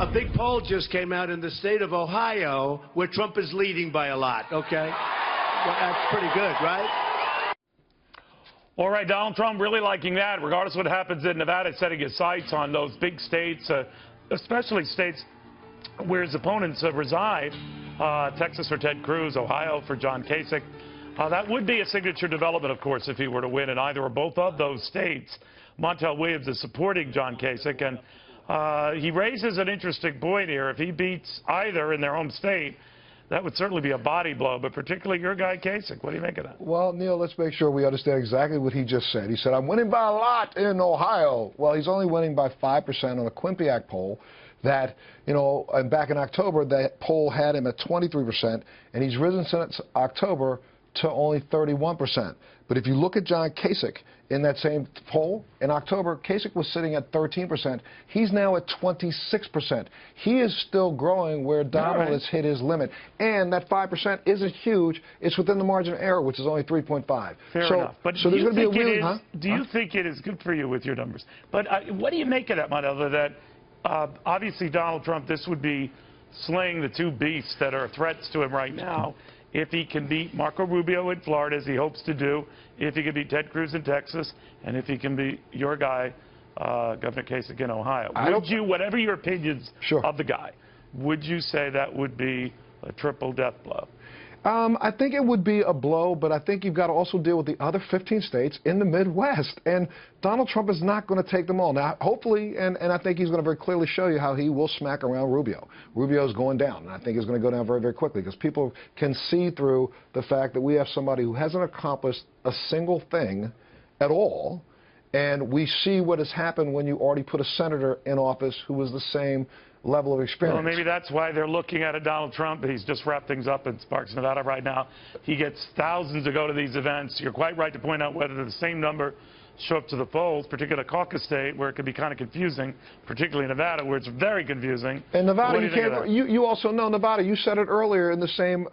a big poll just came out in the state of Ohio where Trump is leading by a lot, okay? Well, that's pretty good, right? All right, Donald Trump really liking that, regardless of what happens in Nevada, setting his sights on those big states, especially states where his opponents reside. Texas for Ted Cruz, Ohio for John Kasich. That would be a signature development, of course, if he were to win in either or both of those states. Montel Williams is supporting John Kasich, and he raises an interesting point here. If he beats either in their home state, that would certainly be a body blow, but particularly your guy Kasich. What do you make of that? Well, Neil, let's make sure we understand exactly what he just said. He said, I'm winning by a lot in Ohio. Well, he's only winning by 5% on a Quinnipiac poll that, you know, back in October, that poll had him at 23%, and he's risen since October to only 31%. But if you look at John Kasich in that same poll, in October, Kasich was sitting at 13%. He's now at 26%. He is still growing where Donald has hit his limit. And that 5% isn't huge. It's within the margin of error, which is only 3.5. Fair enough. But so there's going to be a wheeling, Do you think it is good for you with your numbers? But what do you make of that, Montel, that obviously Donald Trump, this would be slaying the two beasts that are threats to him right now. If he can beat Marco Rubio in Florida, as he hopes to do, if he can beat Ted Cruz in Texas, and if he can beat your guy, Governor Kasich in Ohio. Would you, whatever your opinions of the guy, would you say that would be a triple death blow? I think it would be a blow, but I think you've got to also deal with the other 15 states in the Midwest. And Donald Trump is not going to take them all. Now, hopefully, and I think he's going to very clearly show you how he will smack around Rubio. Rubio is going down, and I think it's going to go down very, very quickly because people can see through the fact that we have somebody who hasn't accomplished a single thing at all. And we see what has happened when you already put a senator in office who was the same level of experience. Well, maybe that's why they're looking at Donald Trump. He's just wrapped things up in Sparks, Nevada right now. He gets thousands to go to these events. You're quite right to point out whether the same number show up to the polls, particularly caucus state, where it can be kind of confusing, particularly in Nevada, where it's very confusing. In Nevada, you also know Nevada. You said it earlier in the same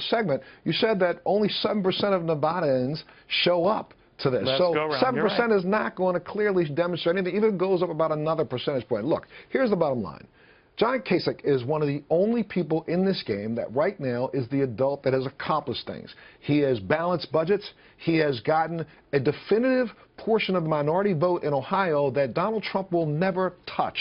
segment. You said that only 7% of Nevadans show up to this. So 7% is not going to clearly demonstrate anything. Even goes up about another percentage point. Look, here's the bottom line. John Kasich is one of the only people in this game that right now is the adult that has accomplished things. He has balanced budgets. He has gotten a definitive portion of the minority vote in Ohio that Donald Trump will never touch.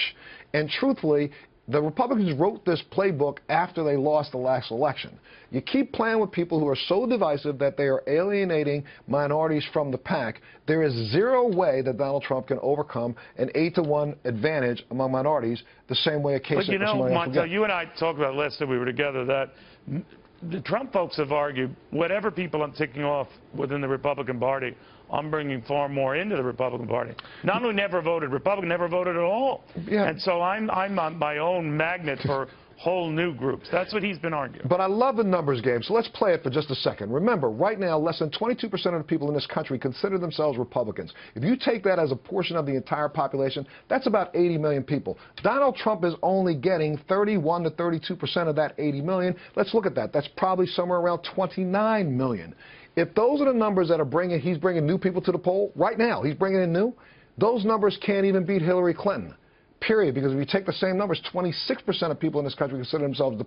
And truthfully, the Republicans wrote this playbook after they lost the last election. You keep playing with people who are so divisive that they are alienating minorities from the pack. There is zero way that Donald Trump can overcome an 8-to-1 advantage among minorities the same way a Kasich. But you know, Montel, you and I talked about last time we were together that the Trump folks have argued whatever people I'm ticking off within the Republican Party, I'm bringing far more into the Republican Party. Not only never voted Republican, never voted at all. Yeah. And so I'm on my own magnet for whole new groups. That's what he's been arguing. But I love the numbers game, so let's play it for just a second. Remember, right now, less than 22% of the people in this country consider themselves Republicans. If you take that as a portion of the entire population, that's about 80 million people. Donald Trump is only getting 31 to 32% of that 80 million. Let's look at that. That's probably somewhere around 29 million. If those are the numbers that are he's bringing new people to the poll, right now, he's bringing in new, those numbers can't even beat Hillary Clinton. Period. Because if you take the same numbers, 26% of people in this country consider themselves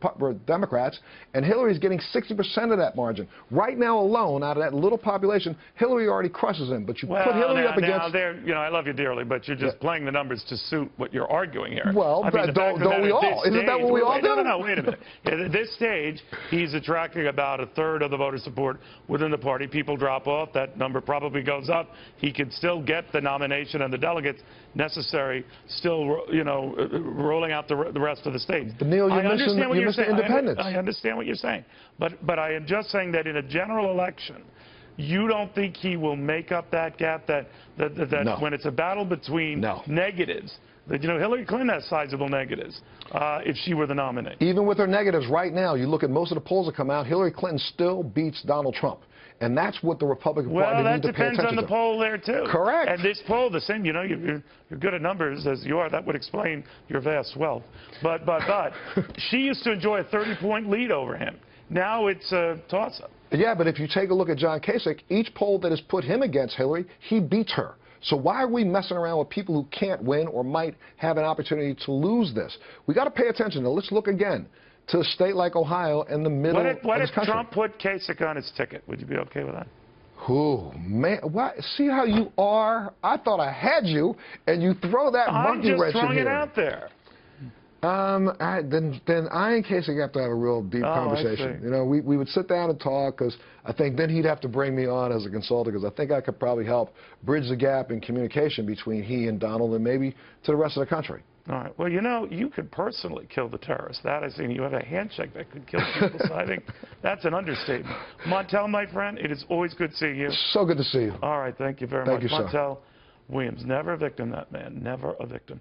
Democrats, and Hillary's getting 60% of that margin. Right now alone, out of that little population, Hillary already crushes him. But you put Hillary up against... You know, I love you dearly, but you're just playing the numbers to suit what you're arguing here. Well, I mean, don't we all? Isn't that what we all do? No, wait a minute. At this stage, he's attracting about a third of the voter support within the party. People drop off. That number probably goes up. He could still get the nomination and the delegates necessary, still, you know, rolling out the rest of the states. But Neil, you're missing independence. I understand what you're saying. But I am just saying that in a general election, you don't think he will make up that gap, that no. When it's a battle between negatives, that, you know, Hillary Clinton has sizable negatives if she were the nominee. Even with her negatives right now, you look at most of the polls that come out, Hillary Clinton still beats Donald Trump. And that's what the Republican Party need to pay attention to. Well, that depends on the poll there, too. Correct. And this poll, the same, you know, you're good at numbers as you are. That would explain your vast wealth. But she used to enjoy a 30-point lead over him. Now it's a toss-up. Yeah, but if you take a look at John Kasich, each poll that has put him against Hillary, he beats her. So why are we messing around with people who can't win or might have an opportunity to lose this? We got to pay attention. Now, let's look again to a state like Ohio in the middle of this country. What if Trump put Kasich on his ticket? Would you be okay with that? Oh, man. What? See how you are? I thought I had you, and you throw that monkey wrench in here. I'm just throwing it out there. Then I and Kasich have to have a real deep conversation. You know, we would sit down and talk, because I think then he'd have to bring me on as a consultant, because I think I could probably help bridge the gap in communication between he and Donald and maybe to the rest of the country. All right. Well, you know, you could personally kill the terrorists. That I've seen. You have a handshake that could kill people. So I think that's an understatement. Montel, my friend, it is always good seeing you. So good to see you. All right. Thank you very much. Thank you, sir. Montel Williams, never a victim, that man. Never a victim.